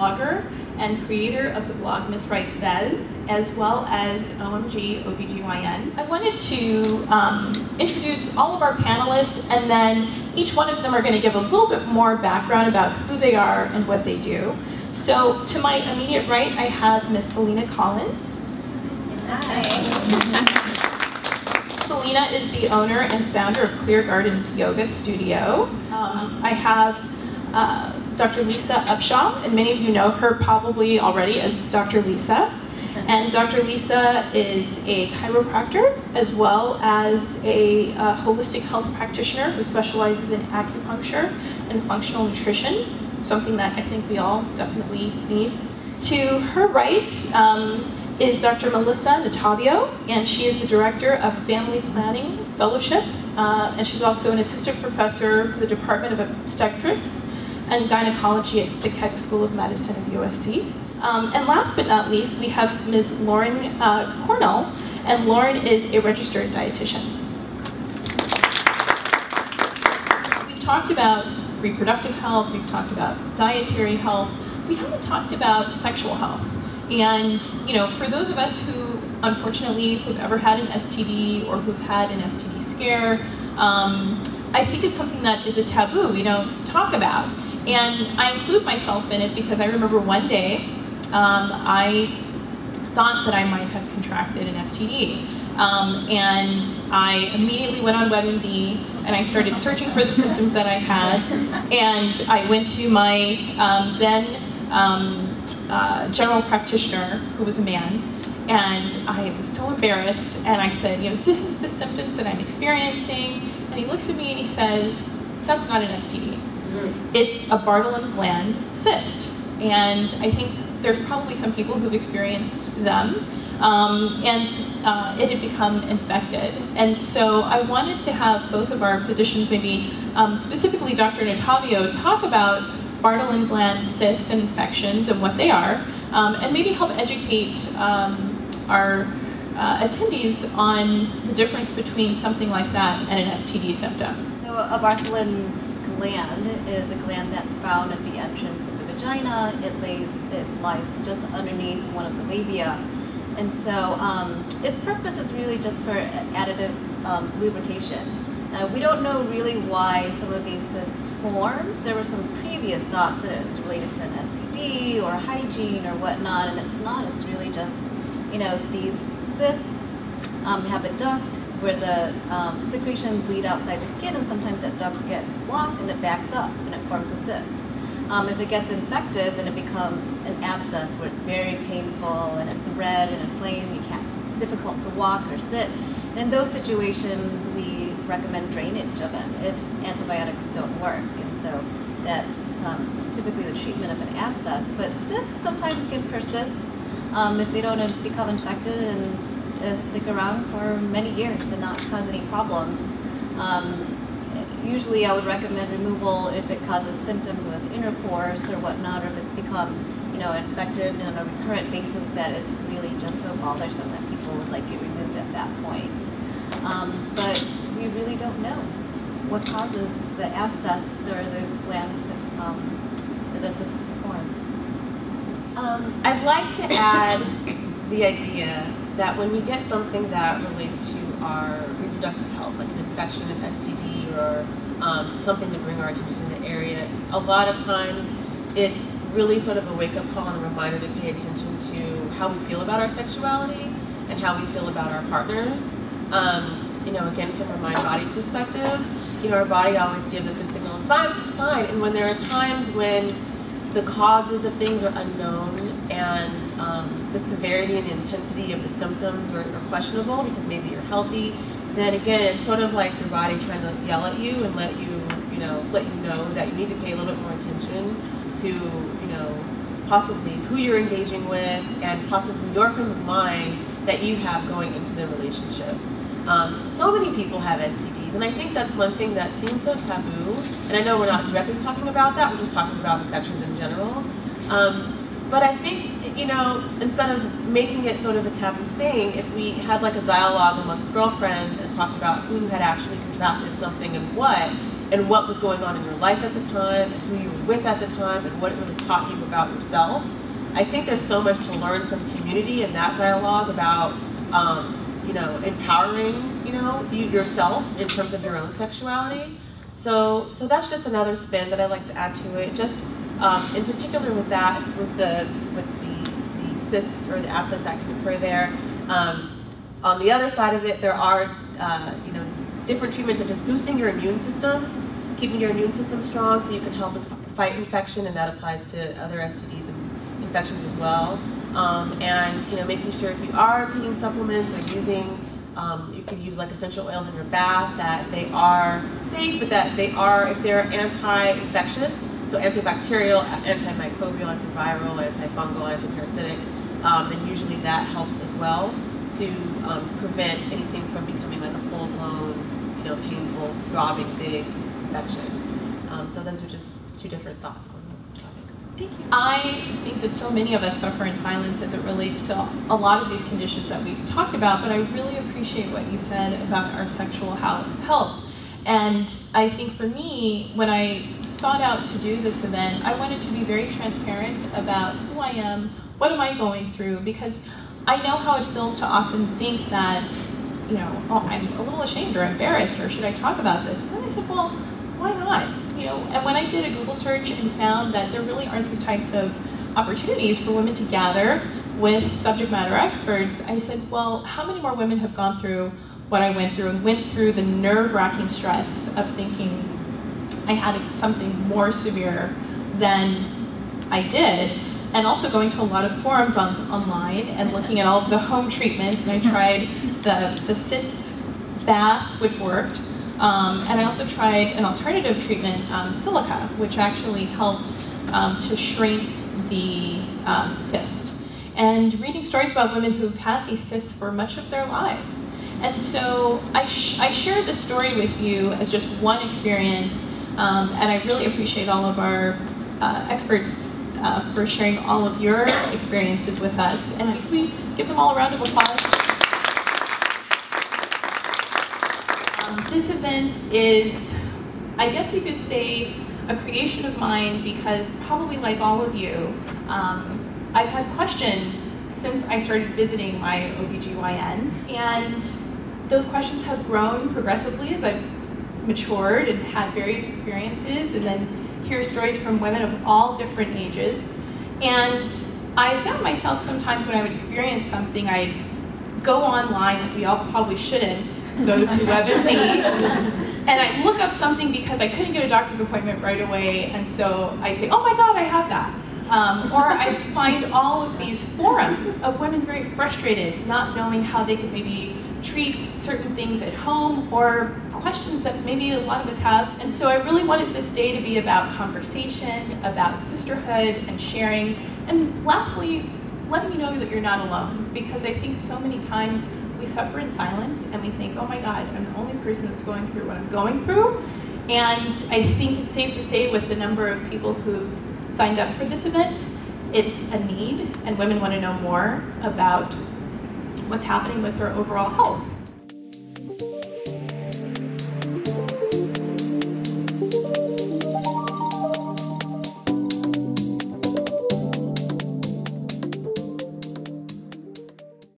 blogger and creator of the blog Miss Right Says, as well as OMGOBGYN. I wanted to introduce all of our panelists, and then each one of them are going to give a little bit more background about who they are and what they do. So to my immediate right, I have Miss Salena Collins. Hi. Salena is the owner and founder of Clear Gardens Yoga Studio. I have Dr. Lisa UPSHAW, and many of you know her probably already as Dr. Lisa. And Dr. Lisa is a chiropractor as well as a holistic health practitioner who specializes in acupuncture and functional nutrition, something that I think we all definitely need. To her right is Dr. Melissa Natavio, and she is the Director of Family Planning Fellowship, and she's also an assistant professor for the Department of Obstetrics and Gynecology at the Keck School of Medicine at USC. And last but not least, we have Ms. Lauren Cornell, and Lauren is a registered dietitian. We've talked about reproductive health, we've talked about dietary health, we haven't talked about sexual health. And you know, for those of us who, unfortunately, who've ever had an STD or who've had an STD scare, I think it's something that is a taboo we don't talk about. And I include myself in it because I remember one day I thought that I might have contracted an STD. And I immediately went on WebMD and I started searching for the symptoms that I had. And I went to my then general practitioner, who was a man, and I was so embarrassed, and I said, you know, this is the symptoms that I'm experiencing. And he looks at me and he says, that's not an STD. It's a Bartholin Gland Cyst. And I think there's probably some people who've experienced them, and it had become infected. And so I wanted to have both of our physicians, maybe specifically Dr. Natavio, talk about Bartholin Gland Cyst and infections and what they are, and maybe help educate our attendees on the difference between something like that and an STD symptom. So a Bartholin gland is a gland that's found at the entrance of the vagina. It lies just underneath one of the labia. And so its purpose is really just for additive lubrication. We don't know really why some of these cysts forms. There were some previous thoughts that it was related to an STD or hygiene or whatnot, and it's not. It's really just, you know, these cysts have a duct where the secretions lead outside the skin, and sometimes that duct gets blocked and it backs up and it forms a cyst. If it gets infected, then it becomes an abscess where it's very painful and it's red and inflamed. It's difficult to walk or sit. And in those situations, we recommend drainage of it if antibiotics don't work. And so that's typically the treatment of an abscess. But cysts sometimes can persist if they don't become infected and stick around for many years and not cause any problems. Usually I would recommend removal if it causes symptoms with intercourse or whatnot, or if it's become, you know, infected on a recurrent basis that it's really just so bothersome that people would like it removed at that point. But we really don't know what causes the abscess or the glands to, the cysts to form. I'd like to add the idea that when we get something that relates to our reproductive health, like an infection, an STD, or something to bring our attention to the area, a lot of times it's really sort of a wake-up call and a reminder to pay attention to how we feel about our sexuality and how we feel about our partners. You know, again, from a mind-body perspective, you know, our body always gives us a signal and sign, and when there are times when the causes of things are unknown and the severity and the intensity of the symptoms are questionable because maybe you're healthy, then again, it's sort of like your body trying to yell at you and let you know that you need to pay a little bit more attention to, you know, possibly who you're engaging with and possibly your frame of mind that you have going into the relationship. So many people have STDs, and I think that's one thing that seems so taboo. And I know we're not directly talking about that, we're just talking about infections in general. But I think, you know, instead of making it sort of a taboo thing, if we had like a dialogue amongst girlfriends and talked about who had actually contracted something and what, and what was going on in your life at the time, and who you were with at the time, and what it really taught you about yourself. I think there's so much to learn from community and that dialogue about, you know, empowering, you know, yourself in terms of your own sexuality. So that's just another spin that I like to add to it. Just in particular with that, with the cysts or the abscess that can occur there. On the other side of it, there are, you know, different treatments of just boosting your immune system, keeping your immune system strong so you can help fight infection, and that applies to other STDs and infections as well. And, you know, making sure if you are taking supplements or using, you can use like essential oils in your bath, that they are safe, but that they are, if they're anti-infectious, so antibacterial, antimicrobial, antiviral, antifungal, antiparasitic, then usually that helps as well to prevent anything from becoming like a full-blown, you know, painful, throbbing, big infection. So those are just two different thoughts on the topic. Thank you. I think that so many of us suffer in silence as it relates to a lot of these conditions that we've talked about, but I really appreciate what you said about our sexual health. And I think for me, when I sought out to do this event, I wanted to be very transparent about who I am, what am I going through, because I know how it feels to often think that, you know, oh, I'm a little ashamed or embarrassed, or should I talk about this? And then I said, well, why not? You know, and when I did a Google search and found that there really aren't these types of opportunities for women to gather with subject matter experts, I said, well, how many more women have gone through what I went through, and went through the nerve-wracking stress of thinking I had something more severe than I did, and also going to a lot of forums online and looking at all of the home treatments, and I tried the SITS bath, which worked, and I also tried an alternative treatment, silica, which actually helped to shrink the cyst. And reading stories about women who've had these cysts for much of their lives. And so I shared this story with you as just one experience, and I really appreciate all of our experts for sharing all of your experiences with us. And can we give them all a round of applause? This event is, I guess you could say, a creation of mine, because probably like all of you, I've had questions since I started visiting my OBGYN, and those questions have grown progressively as I've matured and had various experiences, and then hear stories from women of all different ages. And I found myself sometimes when I would experience something, I'd go online, like we all probably shouldn't, go to WebMD, and I'd look up something because I couldn't get a doctor's appointment right away, and so I'd say, oh my God, I have that. Or I'd find all of these forums of women very frustrated, not knowing how they could maybe treat certain things at home, or questions that maybe a lot of us have. And so I really wanted this day to be about conversation, about sisterhood and sharing, and lastly, letting you know that you're not alone. Because I think so many times we suffer in silence and we think, oh my God, I'm the only person that's going through what I'm going through. And I think it's safe to say, with the number of people who've signed up for this event, it's a need, and women want to know more about what's happening with their overall health.